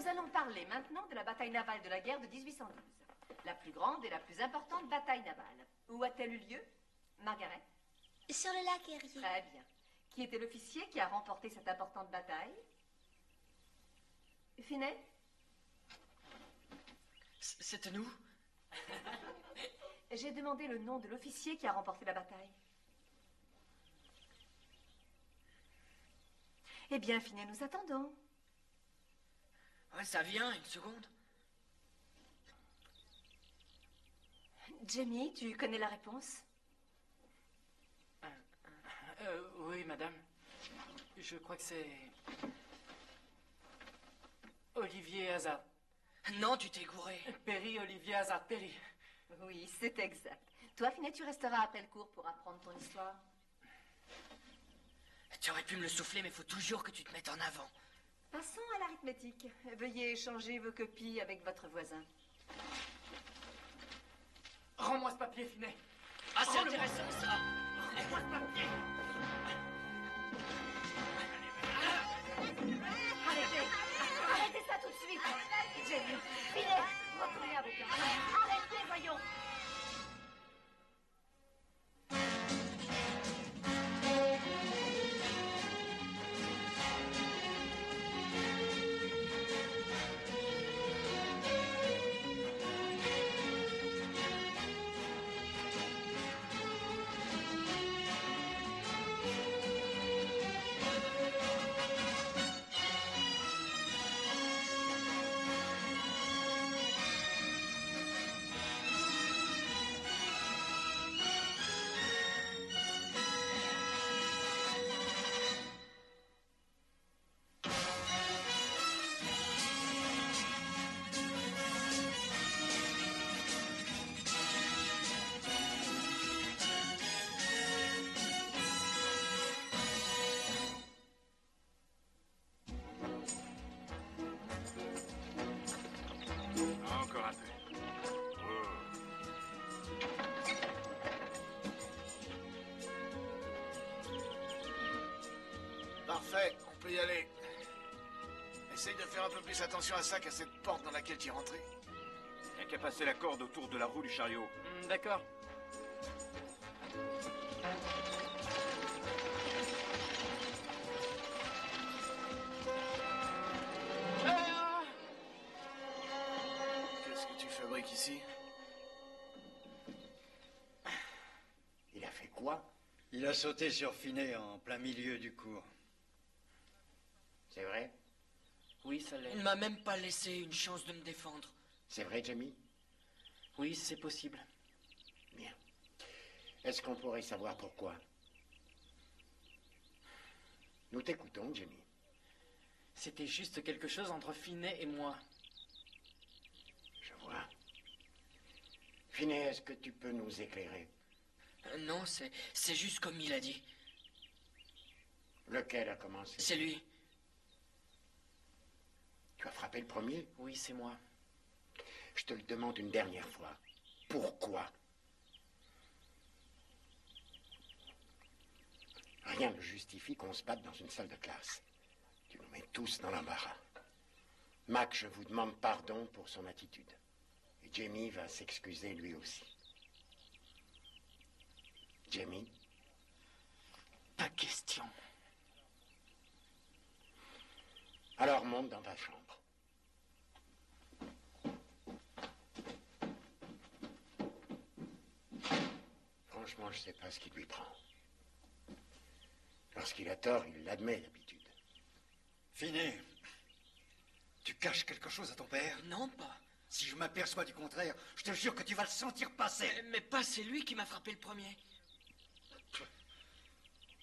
Nous allons parler maintenant de la bataille navale de la guerre de 1812. La plus grande et la plus importante bataille navale. Où a-t-elle eu lieu, Margaret? Sur le lac Erie. Très bien. Qui était l'officier qui a remporté cette importante bataille? Finet? C'était nous? J'ai demandé le nom de l'officier qui a remporté la bataille. Eh bien, Finet, nous attendons. Ouais, ça vient, une seconde. Jamie, tu connais la réponse? Oui, madame. Je crois que c'est... Olivier Hazard. Non, tu t'es gouré. Perry, Olivier Hazard, Perry. Oui, c'est exact. Toi, Finet, tu resteras après le cours pour apprendre ton histoire. Tu aurais pu me le souffler, mais faut toujours que tu te mettes en avant. Passons à l'arithmétique. Veuillez échanger vos copies avec votre voisin. Rends-moi ce papier, Finet. Ah, c'est intéressant, ça. Rends-moi ce papier. Arrêtez ça tout de suite. Jamie, Finet, retournez à vos classes. Arrêtez, voyons. Encore un peu. Oh. Parfait, on peut y aller. Essaye de faire un peu plus attention à ça qu'à cette porte dans laquelle tu es rentré. Y'a qu'à passer la corde autour de la roue du chariot. D'accord. Qu'est-ce que tu fabriques ici? Il a fait quoi? Il a sauté sur Finet en plein milieu du cours. C'est vrai? Oui, ça Il l'est. ne m'a même pas laissé une chance de me défendre. C'est vrai, Jamie? Oui, c'est possible. Bien. Est-ce qu'on pourrait savoir pourquoi? Nous t'écoutons, Jamie. C'était juste quelque chose entre Finet et moi. Je vois. Finet, est-ce que tu peux nous éclairer? Non, c'est juste comme il a dit. Lequel a commencé? C'est lui. Tu as frappé le premier? Oui, c'est moi. Je te le demande une dernière fois. Pourquoi? Rien ne justifie qu'on se batte dans une salle de classe. Tu nous mets tous dans l'embarras. Mac, je vous demande pardon pour son attitude. Et Jamie va s'excuser lui aussi. Jamie? Pas question. Alors monte dans ta chambre. Franchement, je ne sais pas ce qui lui prend. Lorsqu'il a tort, il l'admet d'habitude. Finet, tu caches quelque chose à ton père? Non, pas. Si je m'aperçois du contraire, je te jure que tu vas le sentir passer. Mais pas, c'est lui qui m'a frappé le premier.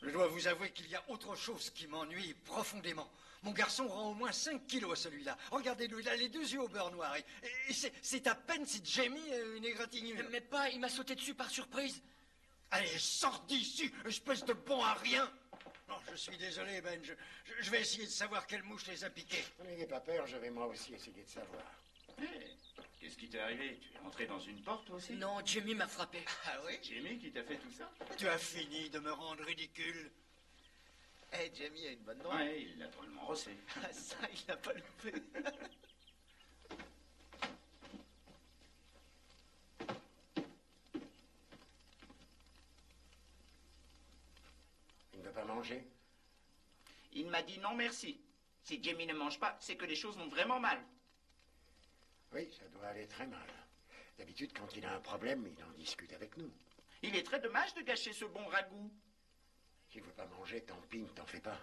Je dois vous avouer qu'il y a autre chose qui m'ennuie profondément. Mon garçon rend au moins 5 kilos à celui-là. Regardez-le, il a les 2 yeux au beurre noir. Et c'est à peine si Jamie est une égratignure. Mais pas, il m'a sauté dessus par surprise. Allez, sors d'ici, espèce de bon à rien. Non, je suis désolé, Ben. Je vais essayer de savoir quelle mouche les a piqués. N'ayez pas peur, je vais moi aussi essayer de savoir. Hé, qu'est-ce qui t'est arrivé? Tu es rentré dans une porte aussi? Non, Jamie m'a frappé. Ah oui? Jamie qui t'a fait tout ça? Tu as fini de me rendre ridicule. Eh, Jamie a une bonne droite. Ouais, il l'a drôlement rossé. Ah, ça, il n'a pas loupé. Il m'a dit non merci. Si Jamie ne mange pas, c'est que les choses vont vraiment mal. Oui, ça doit aller très mal. D'habitude, quand il a un problème, il en discute avec nous. Il est très dommage de gâcher ce bon ragoût. S'il ne veut pas manger, tant pis, ne t'en fais pas.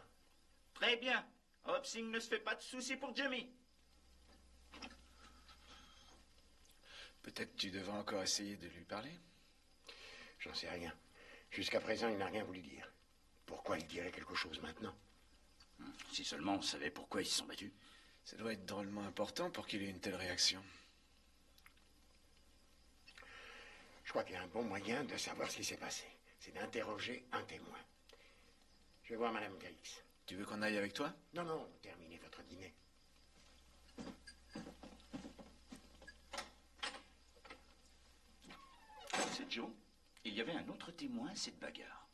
Très bien. Hopsing ne se fait pas de soucis pour Jamie. Peut-être tu devrais encore essayer de lui parler. J'en sais rien. Jusqu'à présent, il n'a rien voulu dire. Pourquoi il dirait quelque chose maintenant? Si seulement on savait pourquoi ils se sont battus. Ça doit être drôlement important pour qu'il ait une telle réaction. Je crois qu'il y a un bon moyen de savoir ce qui s'est passé. C'est d'interroger un témoin. Je vais voir Madame Griggs. Tu veux qu'on aille avec toi? Non, non, terminez votre dîner. C'est Joe. Il y avait un autre témoin à cette bagarre.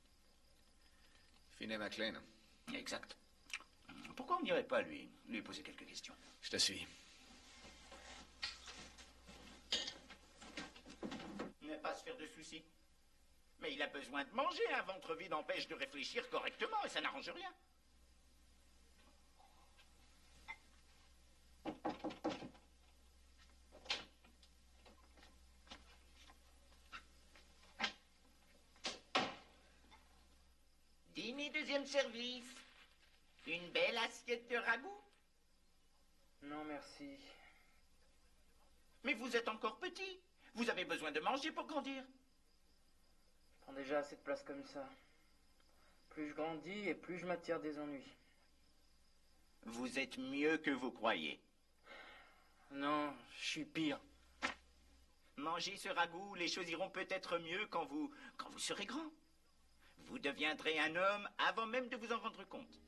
Finney McLean. Exact. Pourquoi on n'irait pas lui poser quelques questions? Je te suis. Ne pas se faire de soucis. Mais il a besoin de manger. Un ventre vide empêche de réfléchir correctement et ça n'arrange rien. Dîner deuxième service. Une belle assiette de ragoût. Non, merci. Mais vous êtes encore petit. Vous avez besoin de manger pour grandir. Je prends déjà assez de place comme ça. Plus je grandis et plus je m'attire des ennuis. Vous êtes mieux que vous croyez. Non, je suis pire. Mangez ce ragoût, les choses iront peut-être mieux quand vous serez grand. Vous deviendrez un homme avant même de vous en rendre compte.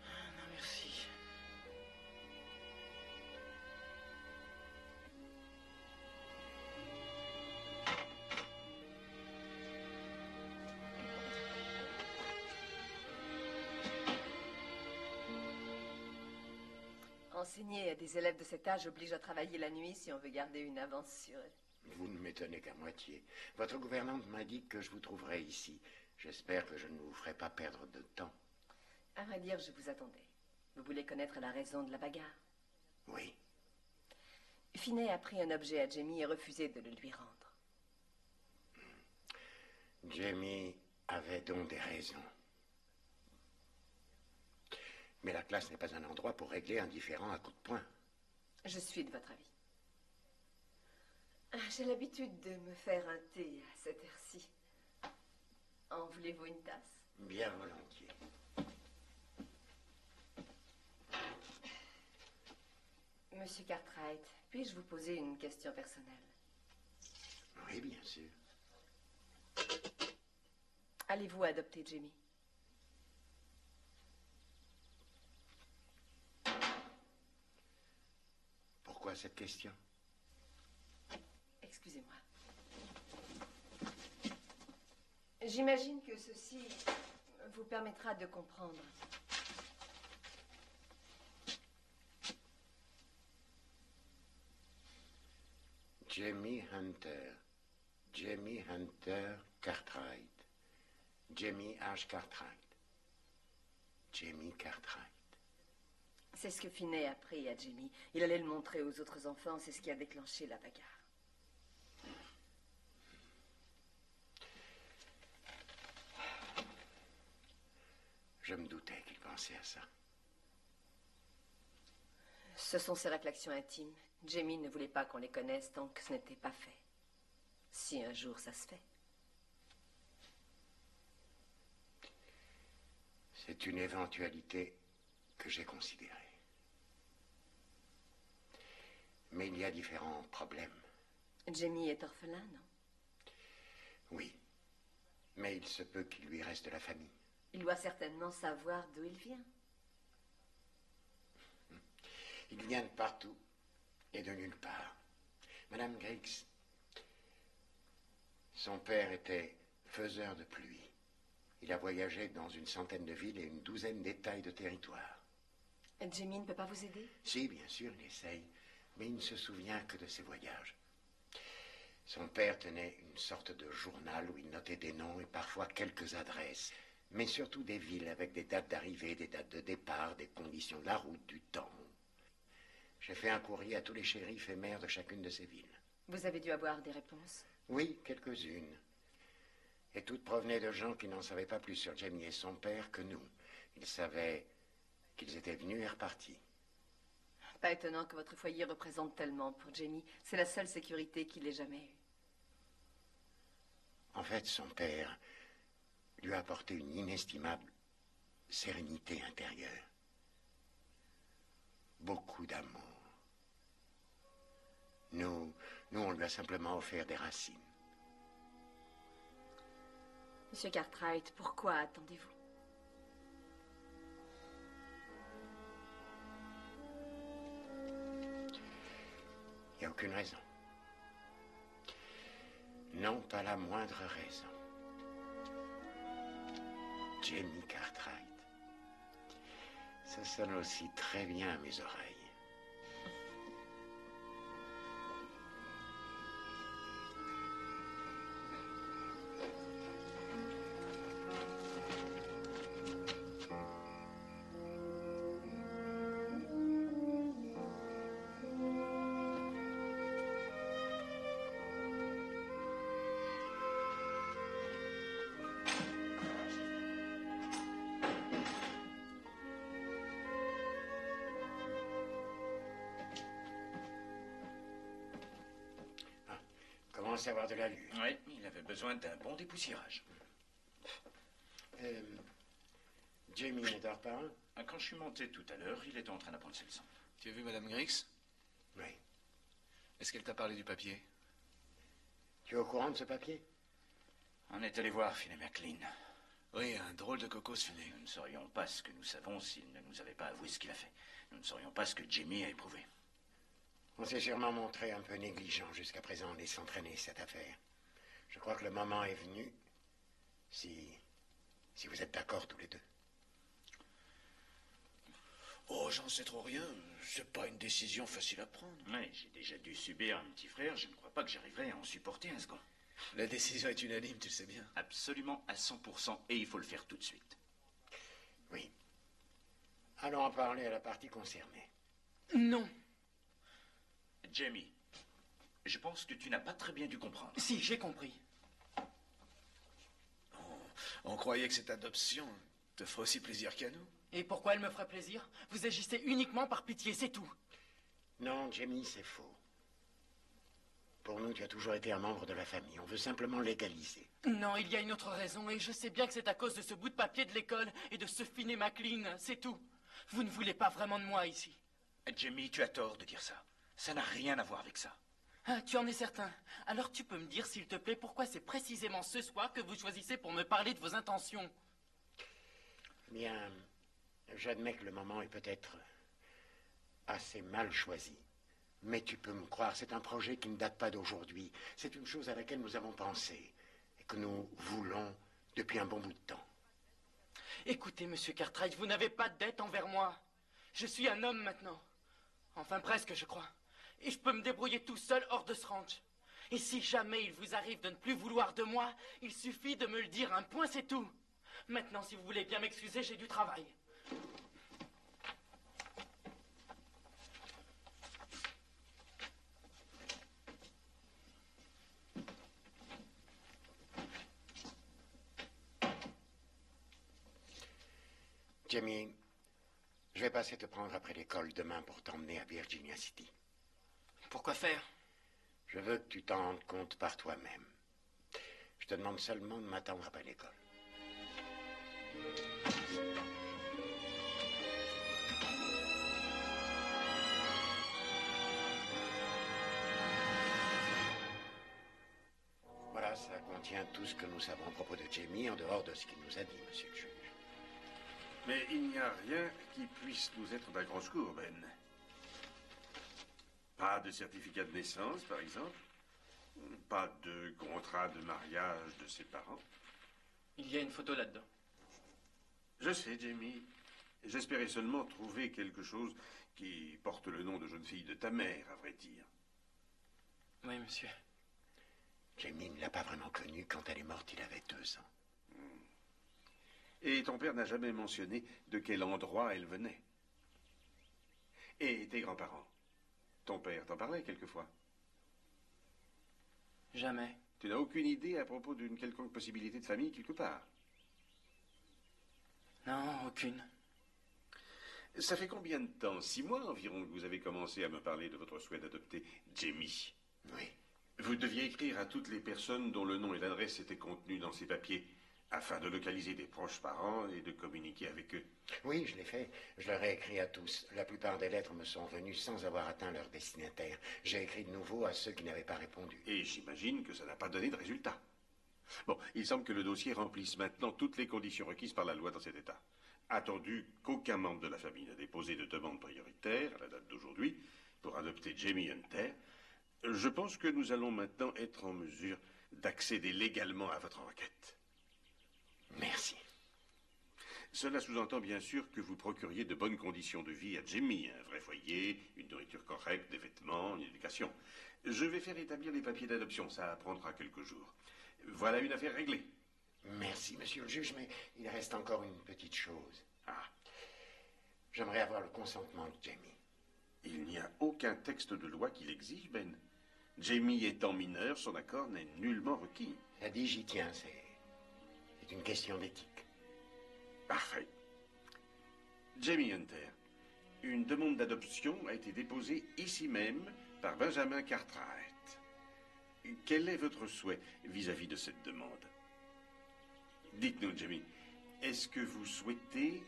Non, merci. Enseigner à des élèves de cet âge oblige à travailler la nuit si on veut garder une avance sur eux. Vous ne m'étonnez qu'à moitié. Votre gouvernante m'indique que je vous trouverai ici. J'espère que je ne vous ferai pas perdre de temps. À vrai dire, je vous attendais. Vous voulez connaître la raison de la bagarre? Oui. Finney a pris un objet à Jamie et refusé de le lui rendre. Jamie avait donc des raisons. Mais la classe n'est pas un endroit pour régler un différend à coups de poing. Je suis de votre avis. J'ai l'habitude de me faire un thé à cette heure-ci. En voulez-vous une tasse? Bien volontiers. Monsieur Cartwright, puis-je vous poser une question personnelle? Oui, bien sûr. Allez-vous adopter Jamie? Pourquoi cette question? Excusez-moi. J'imagine que ceci vous permettra de comprendre. Jamie Hunter. Jamie Hunter Cartwright. Jamie H. Cartwright. Jamie Cartwright. C'est ce que Finney a appris à Jamie. Il allait le montrer aux autres enfants. C'est ce qui a déclenché la bagarre. Je me doutais qu'il pensait à ça. Ce sont ses réflexions intimes. Jamie ne voulait pas qu'on les connaisse tant que ce n'était pas fait. Si un jour ça se fait. C'est une éventualité que j'ai considérée. Mais il y a différents problèmes. Jamie est orphelin, non? Oui. Mais il se peut qu'il lui reste la famille. Il doit certainement savoir d'où il vient. Il vient de partout et de nulle part. Madame Griggs, son père était faiseur de pluie. Il a voyagé dans une centaine de villes et une douzaine d'états et de territoires. Jamie ne peut pas vous aider? Si, bien sûr, il essaye, mais il ne se souvient que de ses voyages. Son père tenait une sorte de journal où il notait des noms et parfois quelques adresses. mais surtout des villes avec des dates d'arrivée, des dates de départ, des conditions de la route, du temps. J'ai fait un courrier à tous les shérifs et maires de chacune de ces villes. Vous avez dû avoir des réponses? Oui, quelques-unes. Et toutes provenaient de gens qui n'en savaient pas plus sur Jamie et son père que nous. Ils savaient qu'ils étaient venus et repartis. Pas étonnant que votre foyer représente tellement pour Jamie. C'est la seule sécurité qu'il ait jamais eue. En fait, son père lui a apporté une inestimable sérénité intérieure. Beaucoup d'amour. Nous, on lui a simplement offert des racines. Monsieur Cartwright, pourquoi attendez-vous? Il n'y a aucune raison. Non, pas la moindre raison. Jamie Cartwright. Ça sonne aussi très bien à mes oreilles. Commence à avoir de l'allure. Oui, il avait besoin d'un bon dépoussiérage. Jamie ne dort pas, hein? Quand je suis monté tout à l'heure, il était en train d'apprendre ses leçons. Tu as vu Madame Griggs? Oui. Est-ce qu'elle t'a parlé du papier? Tu es au courant de ce papier? On est allé voir Finney McLean. Oui, un drôle de cocos, Finney. Nous ne saurions pas ce que nous savons s'il ne nous avait pas avoué ce qu'il a fait. Nous ne saurions pas ce que Jamie a éprouvé. On s'est sûrement montré un peu négligent jusqu'à présent en laissant traîner cette affaire. Je crois que le moment est venu, si vous êtes d'accord tous les deux. Oh, j'en sais trop rien. C'est pas une décision facile à prendre. Oui, j'ai déjà dû subir un petit frère. Je ne crois pas que j'arriverai à en supporter un second. La décision est unanime, tu le sais bien. Absolument à 100%, et il faut le faire tout de suite. Oui. Allons en parler à la partie concernée. Non. Jamie, je pense que tu n'as pas très bien dû comprendre. Si, j'ai compris. On croyait que cette adoption te ferait aussi plaisir qu'à nous. Et pourquoi elle me ferait plaisir? Vous agissez uniquement par pitié, c'est tout. Non, Jamie, c'est faux. Pour nous, tu as toujours été un membre de la famille. On veut simplement légaliser. Non, il y a une autre raison, et je sais bien que c'est à cause de ce bout de papier de l'école et de ce Finney McLean, c'est tout. Vous ne voulez pas vraiment de moi ici. Jamie, tu as tort de dire ça. Ça n'a rien à voir avec ça. Ah, tu en es certain? Alors tu peux me dire, s'il te plaît, pourquoi c'est précisément ce soir que vous choisissez pour me parler de vos intentions? Bien, j'admets que le moment est peut-être assez mal choisi. Mais tu peux me croire, c'est un projet qui ne date pas d'aujourd'hui. C'est une chose à laquelle nous avons pensé et que nous voulons depuis un bon bout de temps. Écoutez, monsieur Cartwright, vous n'avez pas de dette envers moi. Je suis un homme maintenant. Enfin, presque, je crois. Et je peux me débrouiller tout seul hors de ce ranch. Et si jamais il vous arrive de ne plus vouloir de moi, il suffit de me le dire, un point, c'est tout. Maintenant, si vous voulez bien m'excuser, j'ai du travail. Jamie, je vais passer te prendre après l'école demain pour t'emmener à Virginia City. Pourquoi faire? Je veux que tu t'en rendes compte par toi-même. Je te demande seulement de m'attendre après l'école. Voilà, ça contient tout ce que nous savons à propos de Jamie, en dehors de ce qu'il nous a dit, monsieur le juge. Mais il n'y a rien qui puisse nous être d'un grand secours, Ben. Pas de certificat de naissance, par exemple. Pas de contrat de mariage de ses parents. Il y a une photo là-dedans. Je sais, Jamie. J'espérais seulement trouver quelque chose qui porte le nom de jeune fille de ta mère, à vrai dire. Oui, monsieur. Jamie ne l'a pas vraiment connue. Quand elle est morte, il avait 2 ans. Et ton père n'a jamais mentionné de quel endroit elle venait. Et tes grands-parents? Ton père t'en parlait quelquefois? Jamais. Tu n'as aucune idée à propos d'une quelconque possibilité de famille quelque part? Non, aucune. Ça fait combien de temps? 6 mois environ que vous avez commencé à me parler de votre souhait d'adopter Jamie. Oui. Vous deviez écrire à toutes les personnes dont le nom et l'adresse étaient contenus dans ces papiers, afin de localiser des proches parents et de communiquer avec eux. Oui, je l'ai fait. Je leur ai écrit à tous. La plupart des lettres me sont venues sans avoir atteint leur destinataire. J'ai écrit de nouveau à ceux qui n'avaient pas répondu. Et j'imagine que ça n'a pas donné de résultat. Bon, il semble que le dossier remplisse maintenant toutes les conditions requises par la loi dans cet État. Attendu qu'aucun membre de la famille n'a déposé de demande prioritaire à la date d'aujourd'hui pour adopter Jamie Hunter, je pense que nous allons maintenant être en mesure d'accéder légalement à votre enquête. Merci. Cela sous-entend bien sûr que vous procuriez de bonnes conditions de vie à Jamie, un vrai foyer, une nourriture correcte, des vêtements, une éducation. Je vais faire établir les papiers d'adoption, ça prendra quelques jours. Voilà une affaire réglée. Merci, monsieur le juge, mais il reste encore une petite chose. Ah, J'aimerais avoir le consentement de Jamie. il n'y a aucun texte de loi qui l'exige, Ben. Jamie étant mineur, son accord n'est nullement requis. La dit, j'y tiens, c'est une question d'éthique. Parfait. Jamie Hunter, une demande d'adoption a été déposée ici même par Benjamin Cartwright. Quel est votre souhait vis-à-vis de cette demande? Dites-nous, Jamie, est-ce que vous souhaitez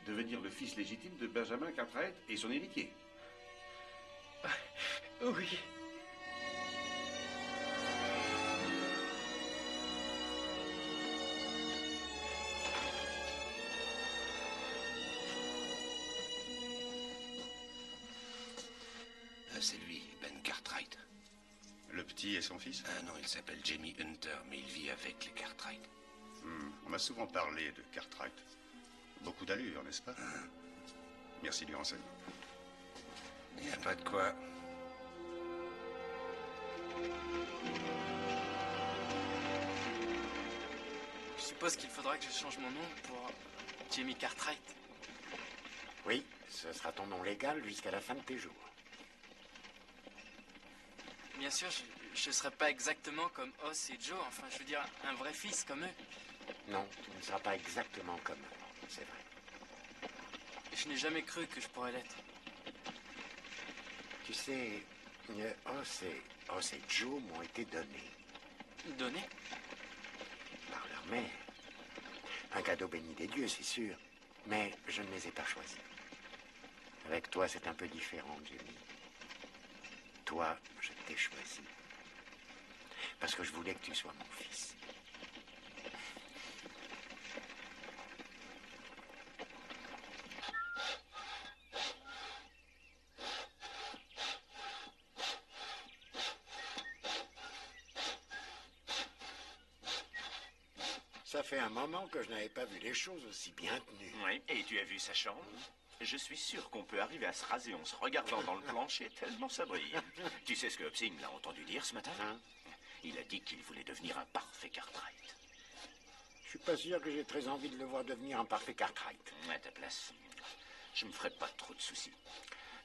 devenir le fils légitime de Benjamin Cartwright et son héritier? Oui. C'est lui, Ben Cartwright. Le petit et son fils? Ah non, il s'appelle Jamie Hunter, mais il vit avec les Cartwright. On m'a souvent parlé de Cartwright. Beaucoup d'allure, n'est-ce pas? Merci du renseignement. Il n'y a pas de quoi. Je suppose qu'il faudra que je change mon nom pour Jamie Cartwright. Oui, ce sera ton nom légal jusqu'à la fin de tes jours. Bien sûr, je ne serai pas exactement comme Oz et Joe. Enfin, je veux dire, un vrai fils comme eux. Non, tu ne seras pas exactement comme eux, c'est vrai. Je n'ai jamais cru que je pourrais l'être. Tu sais, Oz et Joe m'ont été donnés. Donnés? Par leur mère. Un cadeau béni des dieux, c'est sûr. Mais je ne les ai pas choisis. Avec toi, c'est un peu différent, Jamie. Toi, je t'ai choisi. Parce que je voulais que tu sois mon fils. Ça fait un moment que je n'avais pas vu les choses aussi bien tenues. Oui, et tu as vu sa chambre? Je suis sûr qu'on peut arriver à se raser en se regardant dans le plancher tellement ça brille. Tu sais ce que Hobson l'a entendu dire ce matin? Il a dit qu'il voulait devenir un parfait Cartwright. Je suis pas sûr que j'ai très envie de le voir devenir un parfait Cartwright. À ta place, je me ferai pas trop de soucis.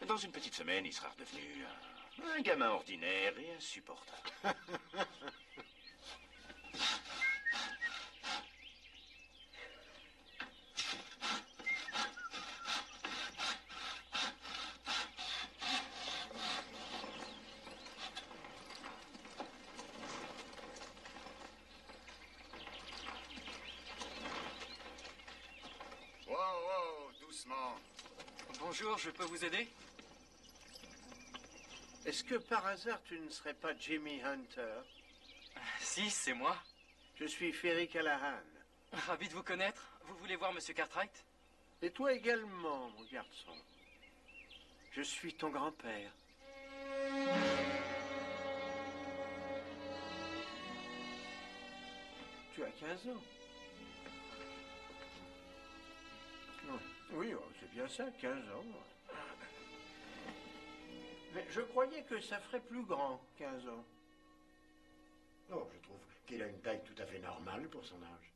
Dans une petite semaine, il sera redevenu un gamin ordinaire et insupportable. Wow, doucement. Bonjour, je peux vous aider? Est-ce que par hasard tu ne serais pas Jamie Hunter? Si, c'est moi. Je suis Ferry Callahan. Ravi de vous connaître. Vous voulez voir Monsieur Cartwright? Et toi également, mon garçon. Je suis ton grand-père. Tu as 15 ans. Oui, c'est bien ça, 15 ans. Mais je croyais que ça ferait plus grand, 15 ans. Oh, je trouve qu'il a une taille tout à fait normale pour son âge.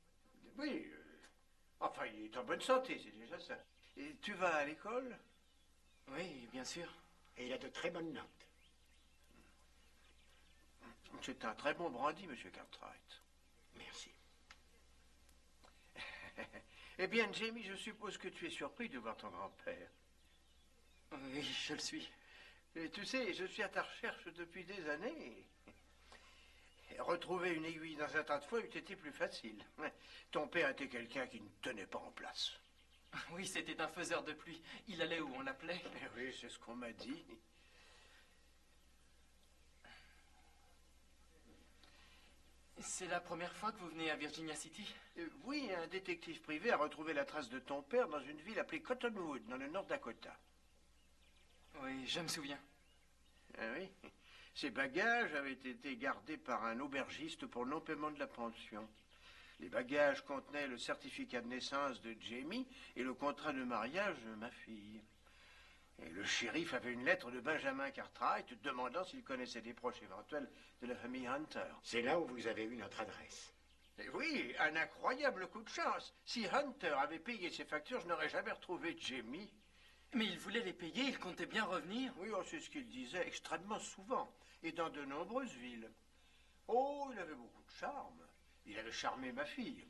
Oui, Enfin, il est en bonne santé, c'est déjà ça. Et tu vas à l'école? Oui, bien sûr. Et il a de très bonnes notes. C'est un très bon brandy, monsieur Cartwright. Merci. Eh bien, Jamie, je suppose que tu es surpris de voir ton grand-père. Oui, je le suis. Et tu sais, je suis à ta recherche depuis des années. Retrouver une aiguille dans un tas de foin eût été plus facile. Ton père était quelqu'un qui ne tenait pas en place. Oui, c'était un faiseur de pluie. Il allait où on l'appelait. Oui, c'est ce qu'on m'a dit. C'est la première fois que vous venez à Virginia City? Oui, un détective privé a retrouvé la trace de ton père dans une ville appelée Cottonwood, dans le Nord Dakota. Oui, je me souviens. Ah oui. Ses bagages avaient été gardés par un aubergiste pour non-paiement de la pension. Les bagages contenaient le certificat de naissance de Jamie et le contrat de mariage de ma fille. Et le shérif avait une lettre de Benjamin Cartwright demandant s'il connaissait des proches éventuels de la famille Hunter. C'est là où vous avez eu notre adresse. Et oui, un incroyable coup de chance. Si Hunter avait payé ses factures, je n'aurais jamais retrouvé Jamie. Mais il voulait les payer, il comptait bien revenir. Oui, on sait ce qu'il disait extrêmement souvent, et dans de nombreuses villes. Oh, il avait beaucoup de charme. Il avait charmé ma fille.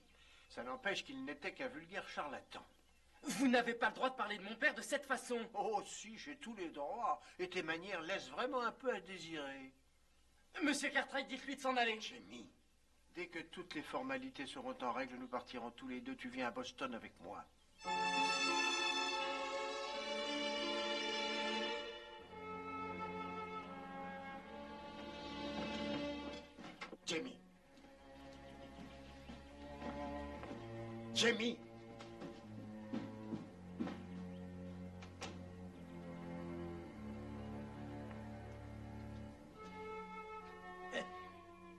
Ça n'empêche qu'il n'était qu'un vulgaire charlatan. Vous n'avez pas le droit de parler de mon père de cette façon. Oh, si, j'ai tous les droits. Et tes manières laissent vraiment un peu à désirer. Monsieur Cartwright, dites-lui de s'en aller. Jamie, dès que toutes les formalités seront en règle, nous partirons tous les deux. Tu viens à Boston avec moi. Jamie. Jamie.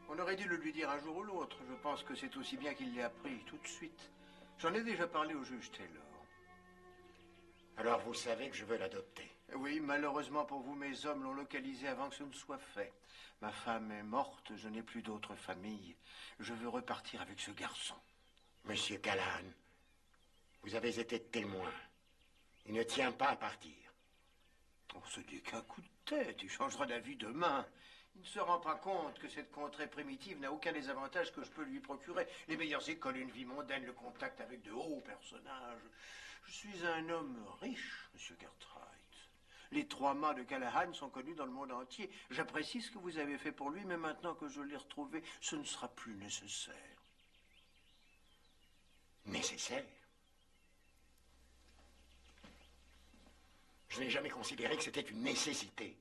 On aurait dû le lui dire un jour ou l'autre. Je pense que c'est aussi bien qu'il l'ait appris tout de suite. J'en ai déjà parlé au juge Taylor. Alors vous savez que je veux l'adopter. Oui, malheureusement pour vous, mes hommes l'ont localisé avant que ce ne soit fait. Ma femme est morte, je n'ai plus d'autre famille. Je veux repartir avec ce garçon. Monsieur Callahan, vous avez été témoin. Il ne tient pas à partir. Oh, ce n'est qu'un coup de tête. Il changera d'avis demain. Il ne se rend pas compte que cette contrée primitive n'a aucun des avantages que je peux lui procurer. Les meilleures écoles, une vie mondaine, le contact avec de hauts personnages. Je suis un homme riche, monsieur Cartwright. Les 3 mâts de Callahan sont connus dans le monde entier. J'apprécie ce que vous avez fait pour lui, mais maintenant que je l'ai retrouvé, ce ne sera plus nécessaire. Nécessaire? Je n'ai jamais considéré que c'était une nécessité.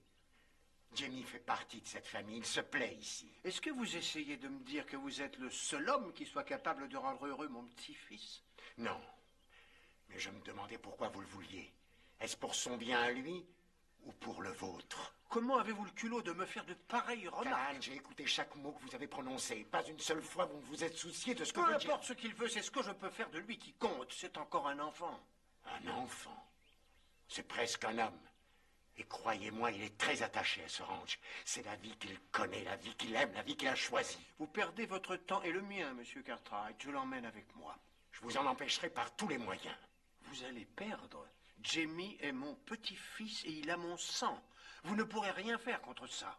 Jamie fait partie de cette famille, il se plaît ici. Est-ce que vous essayez de me dire que vous êtes le seul homme qui soit capable de rendre heureux mon petit-fils? Non, mais je me demandais pourquoi vous le vouliez. Est-ce pour son bien à lui ou pour le vôtre? Comment avez-vous le culot de me faire de pareilles remarques? Callahan, j'ai écouté chaque mot que vous avez prononcé. Pas une seule fois vous ne vous êtes soucié de ce que Peu vous importe ce qu'il veut, c'est ce que je peux faire de lui qui compte. C'est encore un enfant. Un enfant? C'est presque un homme. Et croyez-moi, il est très attaché à ce ranch. C'est la vie qu'il connaît, la vie qu'il aime, la vie qu'il a choisie. Vous perdez votre temps et le mien, monsieur Cartwright. Je l'emmène avec moi. Je vous en empêcherai par tous les moyens. Vous allez perdre. Jamie est mon petit-fils et il a mon sang. Vous ne pourrez rien faire contre ça.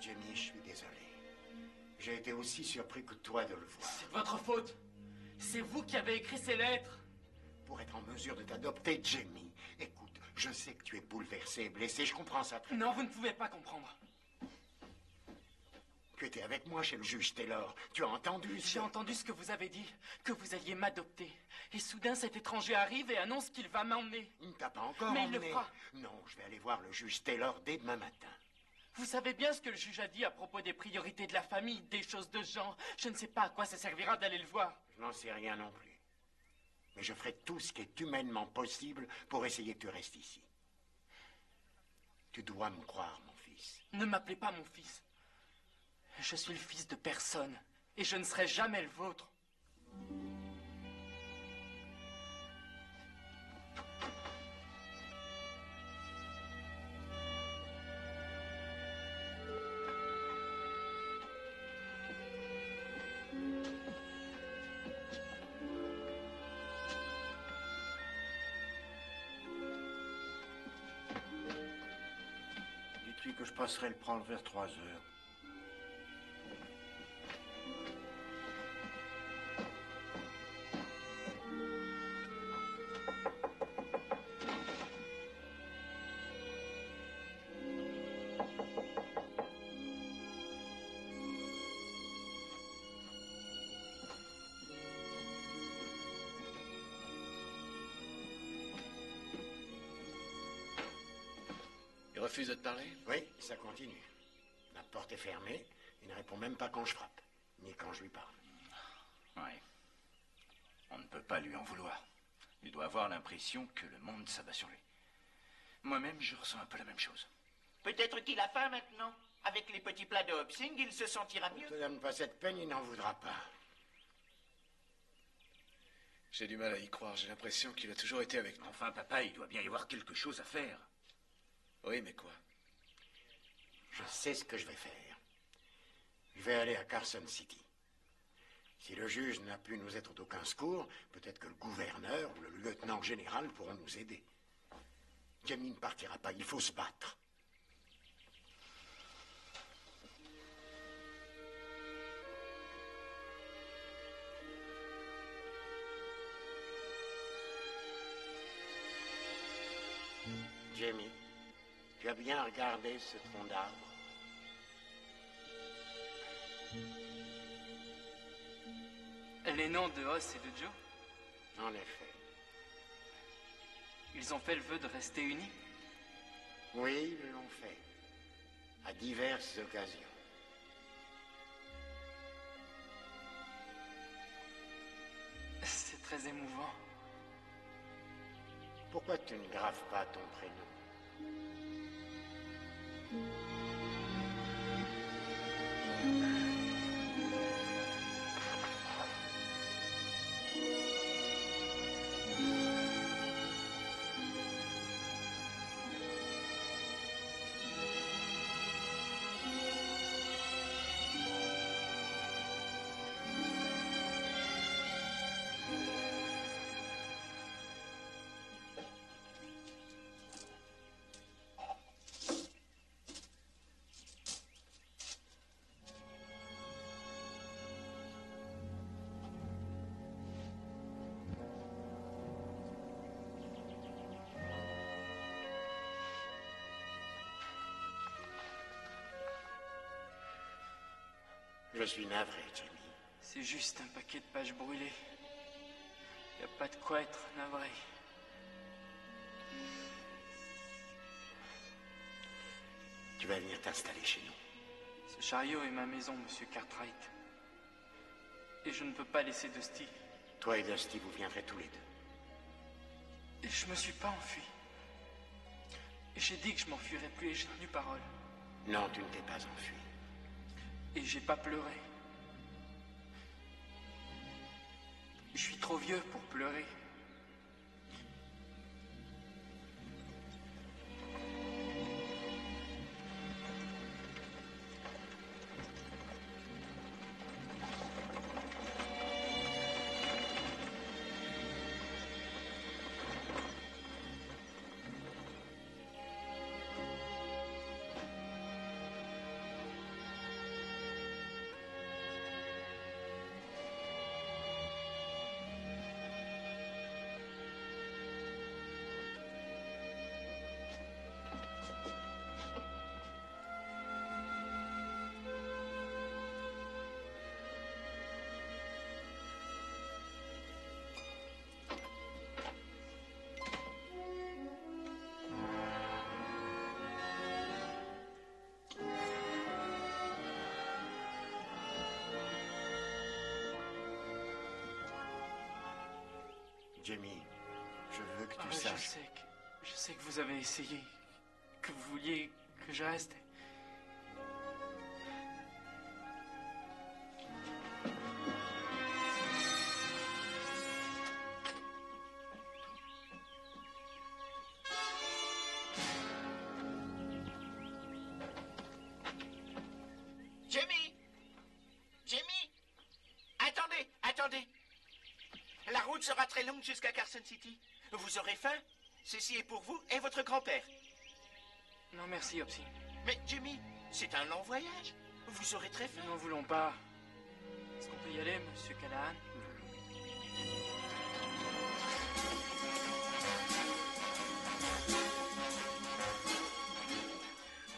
Jamie, je suis désolé. J'ai été aussi surpris que toi de le voir. C'est de votre faute. C'est vous qui avez écrit ces lettres. Pour être en mesure de t'adopter, Jamie, écoute, je sais que tu es bouleversé et blessé, je comprends ça. Non, vous ne pouvez pas comprendre. Tu étais avec moi chez le juge Taylor. Tu as entendu J'ai entendu ce que vous avez dit, que vous alliez m'adopter. Et soudain, cet étranger arrive et annonce qu'il va m'emmener. Il ne t'a pas encore Mais emmené. il le fera. Non, je vais aller voir le juge Taylor dès demain matin. Vous savez bien ce que le juge a dit à propos des priorités de la famille, des choses de genre. Je ne sais pas à quoi ça servira d'aller le voir. Je n'en sais rien non plus. Mais je ferai tout ce qui est humainement possible pour essayer que tu restes ici. Tu dois me croire, mon fils. Ne m'appelez pas mon fils. Je suis le fils de personne, et je ne serai jamais le vôtre. Dites-lui que je passerai le prendre vers 3 heures. Il refuse de te parler? Oui, ça continue. La porte est fermée, il ne répond même pas quand je frappe, ni quand je lui parle. Oui. On ne peut pas lui en vouloir. Il doit avoir l'impression que le monde s'abat sur lui. Moi-même, je ressens un peu la même chose. Peut-être qu'il a faim maintenant. Avec les petits plats de Hopsing, il se sentira mieux. Ne te donne pas cette peine, il n'en voudra pas. J'ai du mal à y croire, j'ai l'impression qu'il a toujours été avec nous. Enfin, papa, il doit bien y avoir quelque chose à faire. Oui, mais quoi? Je sais ce que je vais faire. Je vais aller à Carson City. Si le juge n'a pu nous être d'aucun secours, peut-être que le gouverneur ou le lieutenant général pourront nous aider. Jamie ne partira pas, il faut se battre. Jamie, tu as bien regardé ce tronc d'arbre? Les noms de Hoss et de Joe? En effet. Ils ont fait le vœu de rester unis? Oui, ils l'ont fait. À diverses occasions. C'est très émouvant. Pourquoi tu ne graves pas ton prénom? Je suis navré, Jamie. C'est juste un paquet de pages brûlées. Y a pas de quoi être navré. Tu vas venir t'installer chez nous. Ce chariot est ma maison, monsieur Cartwright. Et je ne peux pas laisser Dusty. Toi et Dusty, vous viendrez tous les deux. Et je me suis pas enfui. Et j'ai dit que je m'enfuirais plus et j'ai tenu parole. Non, tu ne t'es pas enfui. Et j'ai pas pleuré. Je suis trop vieux pour pleurer. Jamie, je veux que tu saches... Je sais que vous avez essayé, que vous vouliez que je reste. Attendez. La route sera très longue jusqu'à Carson City. Vous aurez faim? Ceci est pour vous et votre grand-père. Non, merci, Hopsy. Mais Jimmy, c'est un long voyage. Vous aurez très faim. Nous n'en voulons pas. Est-ce qu'on peut y aller, monsieur Callahan?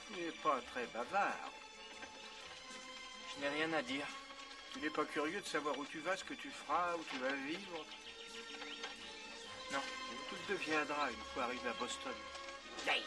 Tu n'es pas très bavard. Je n'ai rien à dire. Tu n'es pas curieux de savoir où tu vas, ce que tu feras, où tu vas vivre? Non. Tout deviendra une fois arrivé à Boston. Hey.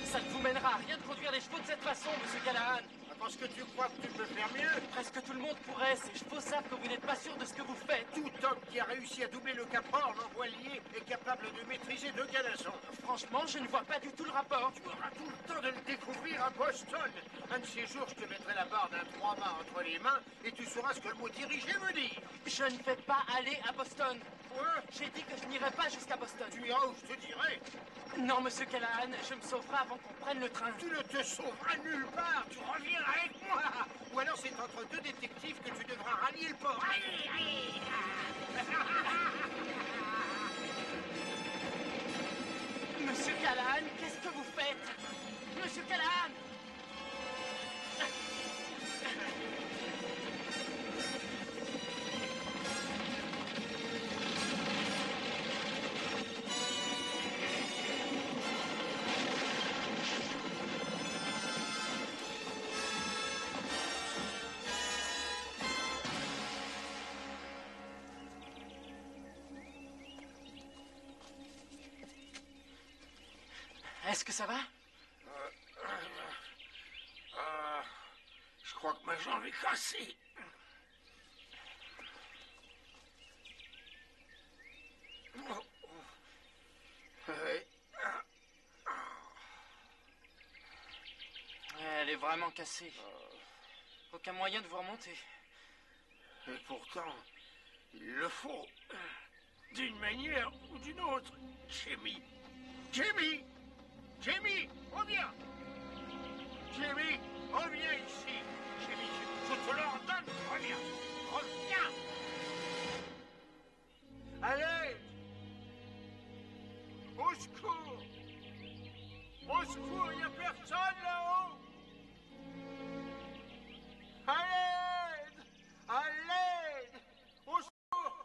Ça ne vous mènera à rien de conduire les chevaux de cette façon, monsieur Callahan. Parce que tu crois que tu peux faire mieux? Presque tout le monde pourrait. Ces chevaux savent que vous n'êtes pas sûr de ce que vous faites. Tout homme qui a réussi à doubler le Cap Horn en voilier est capable de maîtriser 2 galaçons. Franchement, je ne vois pas du tout le rapport. Tu auras tout le temps de le découvrir à Boston. Un de ces jours, je te mettrai la barre d'un 3-mâts entre les mains et tu sauras ce que le mot diriger veut dire. Je ne vais pas aller à Boston. Quoi? J'ai dit que je n'irai pas jusqu'à Boston. Tu iras où je te dirai. Non, monsieur Callahan, je me sauverai avant qu'on prenne le train. Tu ne te sauveras nulle part. Tu reviens avec moi. Ou alors c'est entre 2 détectives que tu devras rallier le port. Allez, allez. Monsieur Callahan, qu'est-ce que vous faites? Monsieur Callahan! Est-ce que ça va? Je crois que ma jambe est cassée. Elle est vraiment cassée. Aucun moyen de vous remonter. Et pourtant, il le faut. D'une manière ou d'une autre. Jimmy! Jimmy! Jimmy! Reviens! Jimmy! Reviens ici! Jimmy, je te l'ordonne! Reviens! Reviens! Allez! Au secours! Au secours, il n'y a personne là-haut! À l'aide! À l'aide! Au secours!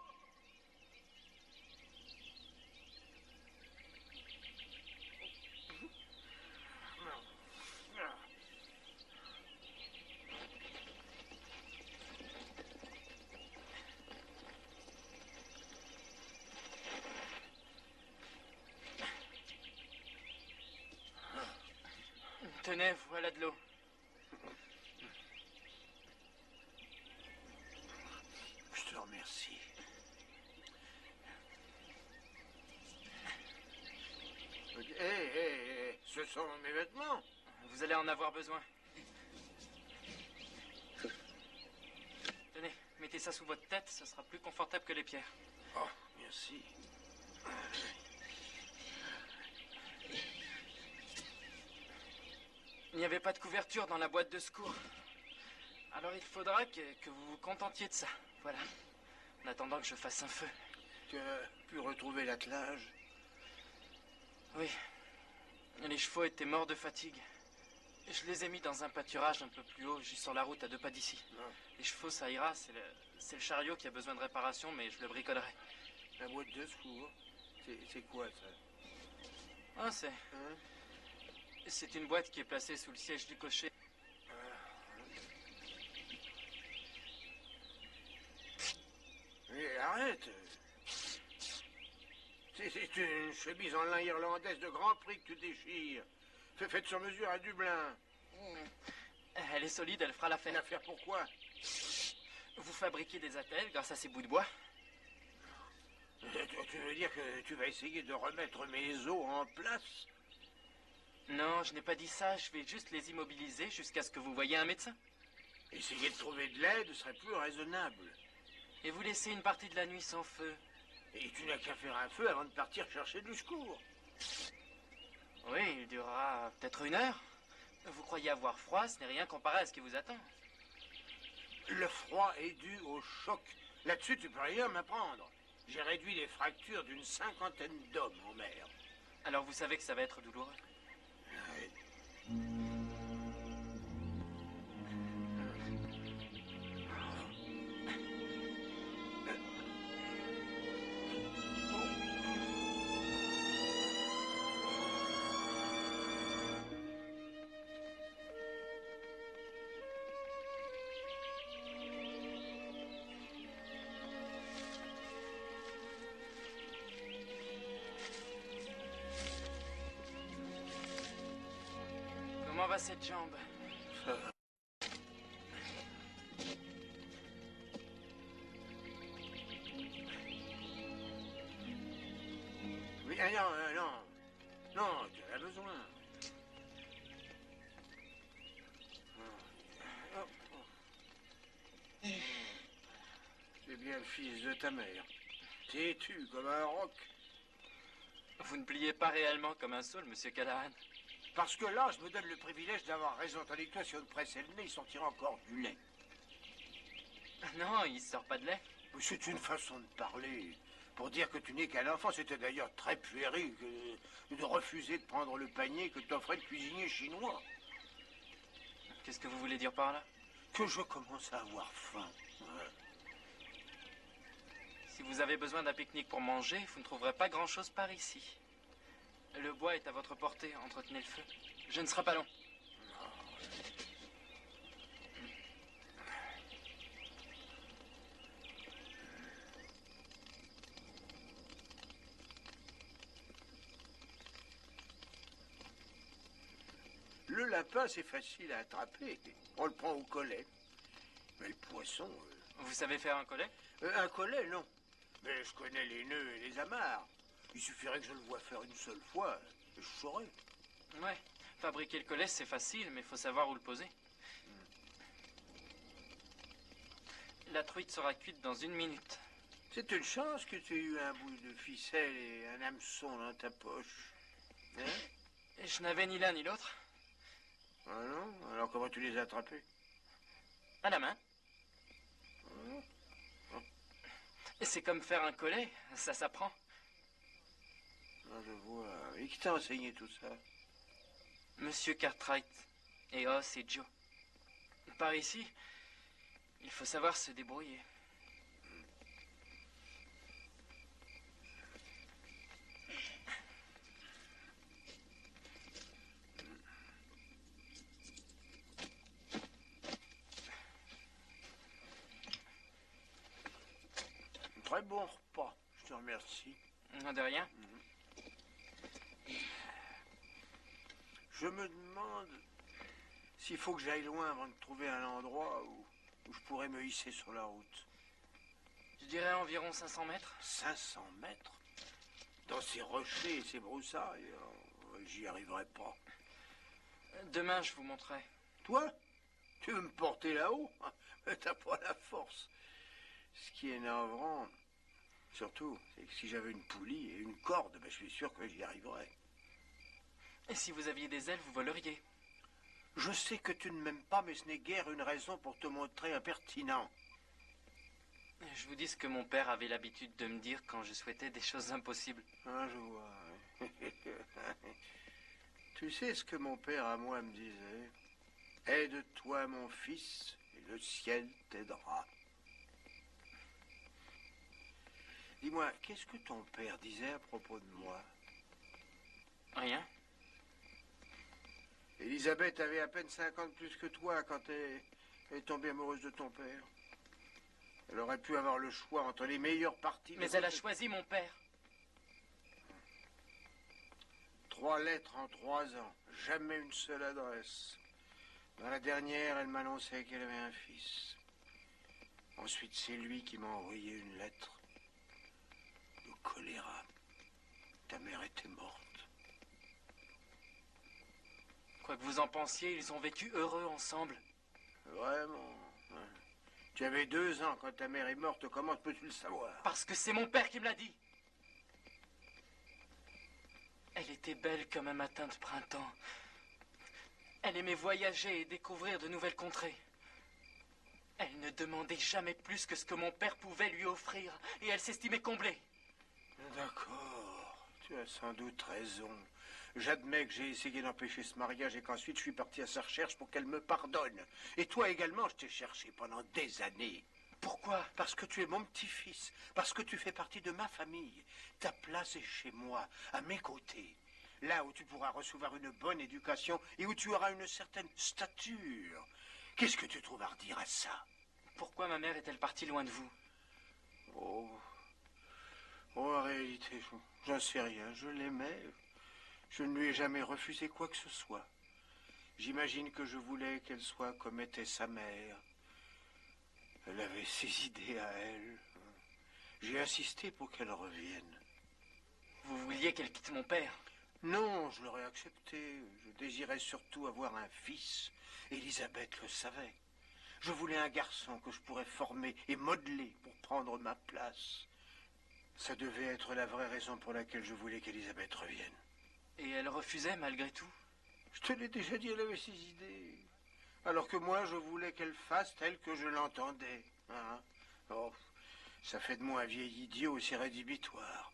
Tenez, voilà de l'eau. Je te remercie. Hé, ce sont mes vêtements. Vous allez en avoir besoin. Tenez, mettez ça sous votre tête, ce sera plus confortable que les pierres. Oh, merci. Il n'y avait pas de couverture dans la boîte de secours. Alors il faudra que vous vous contentiez de ça. Voilà. En attendant que je fasse un feu. Tu as pu retrouver l'attelage? Oui. Les chevaux étaient morts de fatigue. Je les ai mis dans un pâturage un peu plus haut, juste sur la route à 2 pas d'ici. Les chevaux, ça ira. C'est le chariot qui a besoin de réparation, mais je le bricolerai. La boîte de secours? C'est quoi, ça? Ah, c'est une boîte qui est placée sous le siège du cocher. Mais arrête! C'est une chemise en lin irlandaise de grand prix que tu déchires. Faite sur mesure à Dublin. Elle est solide, elle fera l'affaire. L'affaire pourquoi? Vous fabriquez des attelles grâce à ces bouts de bois? Tu veux dire que tu vas essayer de remettre mes os en place? Non, je n'ai pas dit ça. Je vais juste les immobiliser jusqu'à ce que vous voyiez un médecin. Essayer de trouver de l'aide serait plus raisonnable. Et vous laissez une partie de la nuit sans feu. Et tu n'as qu'à faire un feu avant de partir chercher du secours. Oui, il durera peut-être 1 heure. Vous croyez avoir froid, ce n'est rien comparé à ce qui vous attend. Le froid est dû au choc. Là-dessus, tu peux rien m'apprendre. J'ai réduit les fractures d'une 50aine d'hommes en mer. Alors vous savez que ça va être douloureux. Comment va cette jambe? Ça va. Oui, non, tu en as besoin. C'est bien le fils de ta mère. Têtu comme un roc. Vous ne pliez pas réellement comme un saule, monsieur Callahan. Parce que là, je me donne le privilège d'avoir raison. Tandis que toi, si on te pressait le nez, il sortira encore du lait. Non, il sort pas de lait. C'est une façon de parler. Pour dire que tu n'es qu'un enfant, c'était d'ailleurs très puéril de refuser de prendre le panier que t'offrait le cuisinier chinois. Qu'est-ce que vous voulez dire par là? Que je commence à avoir faim. Ouais. Si vous avez besoin d'un pique-nique pour manger, vous ne trouverez pas grand-chose par ici. Le bois est à votre portée, entretenez le feu. Je ne serai pas long. Le lapin, c'est facile à attraper. On le prend au collet. Mais le poisson... Vous savez faire un collet? Un collet, non. Mais je connais les nœuds et les amarres. Il suffirait que je le voie faire une seule fois, et je saurais. Ouais. Fabriquer le collet, c'est facile, mais il faut savoir où le poser. La truite sera cuite dans 1 minute. C'est une chance que tu aies eu un bout de ficelle et un hameçon dans ta poche. Hein? Et je n'avais ni l'un ni l'autre. Ah non? Alors comment tu les as attrapés? À la main. Et c'est comme faire un collet, ça s'apprend. Ah, je vois. Et qui t'a enseigné tout ça? Monsieur Cartwright et Os et Joe. Par ici, il faut savoir se débrouiller. Très bon repas, je te remercie. De rien. Je me demande s'il faut que j'aille loin avant de trouver un endroit où je pourrais me hisser sur la route. Je dirais environ 500 mètres. 500 mètres? Dans ces rochers et ces broussailles, j'y arriverai pas. Demain, je vous montrerai. Toi? Tu veux me porter là-haut? Mais t'as pas la force. Ce qui est navrant, surtout, c'est que si j'avais une poulie et une corde, ben, je suis sûr que j'y arriverais. Et si vous aviez des ailes, vous voleriez. Je sais que tu ne m'aimes pas, mais ce n'est guère une raison pour te montrer impertinent. Je vous dis ce que mon père avait l'habitude de me dire quand je souhaitais des choses impossibles. Ah, je vois. Tu sais ce que mon père à moi me disait? Aide-toi, mon fils, et le ciel t'aidera. Dis-moi, qu'est-ce que ton père disait à propos de moi? Rien. Elisabeth avait à peine 50 plus que toi quand elle est tombée amoureuse de ton père. Elle aurait pu avoir le choix entre les meilleures parties... Mais elle a choisi mon père. 3 lettres en 3 ans. Jamais une seule adresse. Dans la dernière, elle m'annonçait qu'elle avait un fils. Ensuite, c'est lui qui m'a envoyé une lettre. Le choléra. Ta mère était morte. Quoi que vous en pensiez, ils ont vécu heureux ensemble. Vraiment. Ouais. Tu avais 2 ans quand ta mère est morte, comment peux-tu le savoir? Parce que c'est mon père qui me l'a dit. Elle était belle comme un matin de printemps. Elle aimait voyager et découvrir de nouvelles contrées. Elle ne demandait jamais plus que ce que mon père pouvait lui offrir, et elle s'estimait comblée. D'accord, tu as sans doute raison. J'admets que j'ai essayé d'empêcher ce mariage et qu'ensuite je suis parti à sa recherche pour qu'elle me pardonne. Et toi également, je t'ai cherché pendant des années. Pourquoi? Parce que tu es mon petit-fils, parce que tu fais partie de ma famille. Ta place est chez moi, à mes côtés. Là où tu pourras recevoir une bonne éducation et où tu auras une certaine stature. Qu'est-ce que tu trouves à redire à ça? Pourquoi ma mère est-elle partie loin de vous? Oh, en réalité, j'en sais rien. Je l'aimais. Je ne lui ai jamais refusé quoi que ce soit. J'imagine que je voulais qu'elle soit comme était sa mère. Elle avait ses idées à elle. J'ai insisté pour qu'elle revienne. Vous vouliez qu'elle quitte mon père? Non, je l'aurais accepté. Je désirais surtout avoir un fils. Elisabeth le savait. Je voulais un garçon que je pourrais former et modeler pour prendre ma place. Ça devait être la vraie raison pour laquelle je voulais qu'Elisabeth revienne. Et elle refusait malgré tout? Je te l'ai déjà dit, elle avait ses idées. Alors que moi, je voulais qu'elle fasse tel que je l'entendais. Hein? Oh, ça fait de moi un vieil idiot aussi rédhibitoire.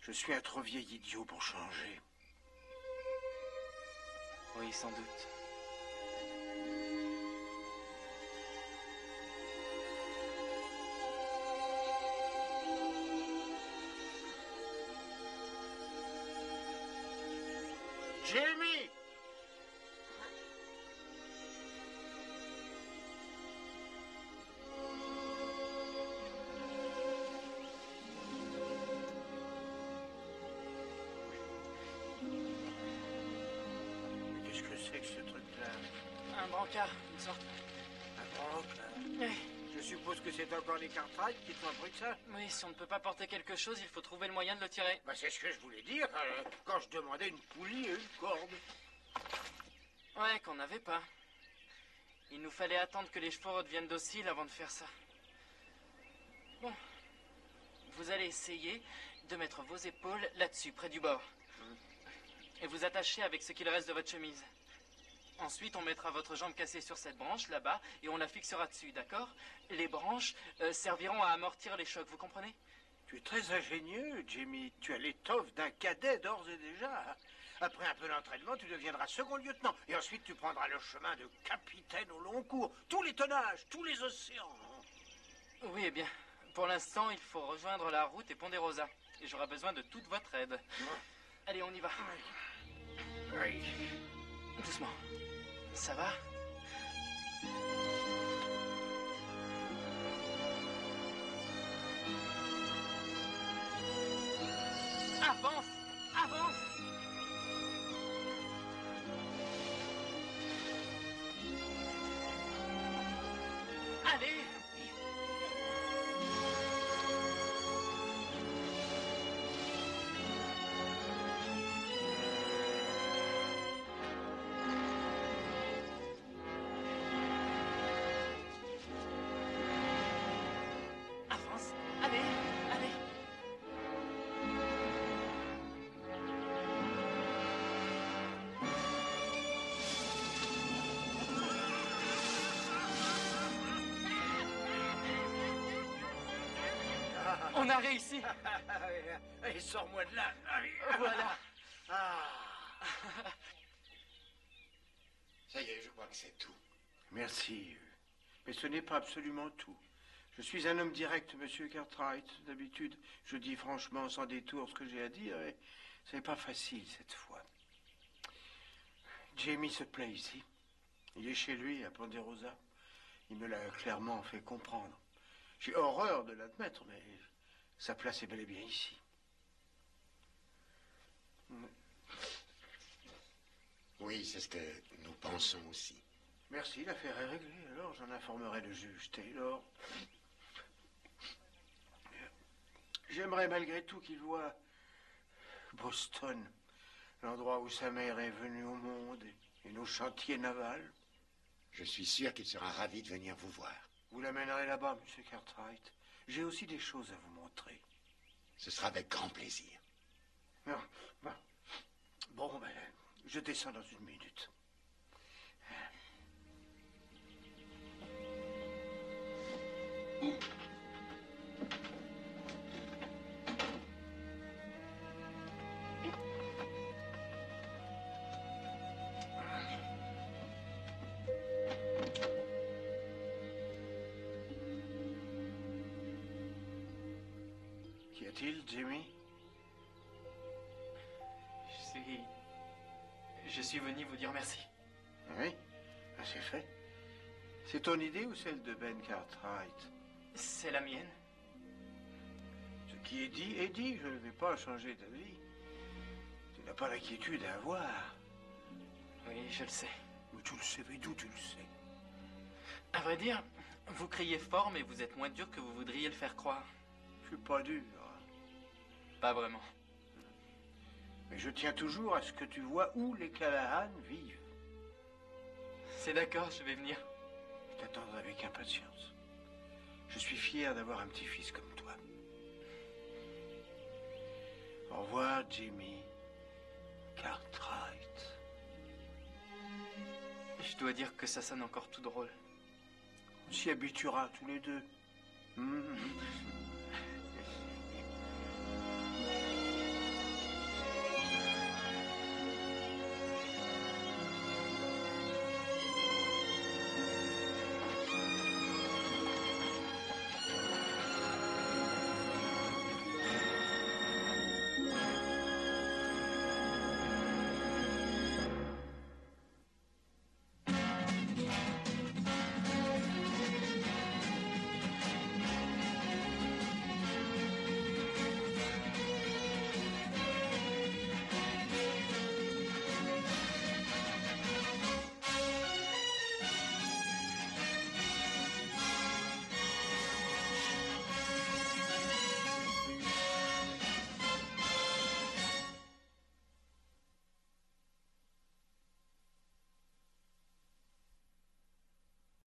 Je suis un trop vieil idiot pour changer. Oui, sans doute. Jamie! Qu'est-ce que c'est que ce truc-là? Un brancard, une sorte. Un brancard? Oui. Je suppose que c'est encore les Cartwright qui t'ont appris ça? Oui, si on ne peut pas porter quelque chose, il faut trouver le moyen de le tirer. Bah, c'est ce que je voulais dire quand je demandais une poulie et une corde. Ouais, qu'on n'avait pas. Il nous fallait attendre que les chevaux redeviennent dociles avant de faire ça. Bon. Vous allez essayer de mettre vos épaules là-dessus, près du bord. Et vous attachez avec ce qu'il reste de votre chemise. Ensuite, on mettra votre jambe cassée sur cette branche, là-bas, et on la fixera dessus, d'accord? Les branches serviront à amortir les chocs, vous comprenez? Tu es très ingénieux, Jimmy. Tu as l'étoffe d'un cadet d'ores et déjà. Après un peu d'entraînement, tu deviendras second lieutenant. Et ensuite, tu prendras le chemin de capitaine au long cours. Tous les tonnages, tous les océans. Oui, eh bien, pour l'instant, il faut rejoindre la route et Ponderosa. Et j'aurai besoin de toute votre aide. Allez, on y va. Oui. Doucement. Ça va? Avance! Avance! Allez! Avance! Allez! Allez! On a réussi! Allez, sors-moi de là! Voilà! Ah. Ça y est, je crois que c'est tout. Merci. Mais ce n'est pas absolument tout. Je suis un homme direct, monsieur Cartwright. D'habitude, je dis franchement, sans détour, ce que j'ai à dire, et ce n'est pas facile cette fois. Jamie se plaît ici. Il est chez lui, à Ponderosa. Il me l'a clairement fait comprendre. J'ai horreur de l'admettre, mais sa place est bel et bien ici. Oui, c'est ce que nous pensons aussi. Merci, l'affaire est réglée. Alors, j'en informerai le juge Taylor. J'aimerais malgré tout qu'il voie Boston, l'endroit où sa mère est venue au monde, au chantier naval? Je suis sûr qu'il sera ravi de venir vous voir. Vous l'amènerez là-bas, monsieur Cartwright. J'ai aussi des choses à vous montrer. Ce sera avec grand plaisir. Non, bon. Bon, ben, je descends dans une minute. Qu'y a-t-il, Jimmy? Je suis venu vous dire merci. Oui, ben, c'est fait. C'est ton idée ou celle de Ben Cartwright? C'est la mienne. Ce qui est dit, je ne vais pas changer d'avis. Tu n'as pas l'inquiétude à avoir. Oui, je le sais. Mais tu le sais, mais d'où tu le sais? À vrai dire, vous criez fort, mais vous êtes moins dur que vous voudriez le faire croire. Je suis pas dur. Pas vraiment. Mais je tiens toujours à ce que tu vois où les Callahan vivent. C'est d'accord, je vais venir. Je t'attendrai avec impatience. Je suis fier d'avoir un petit-fils comme toi. Au revoir, Jimmy Cartwright. Je dois dire que ça sonne encore tout drôle. On s'y habituera tous les deux.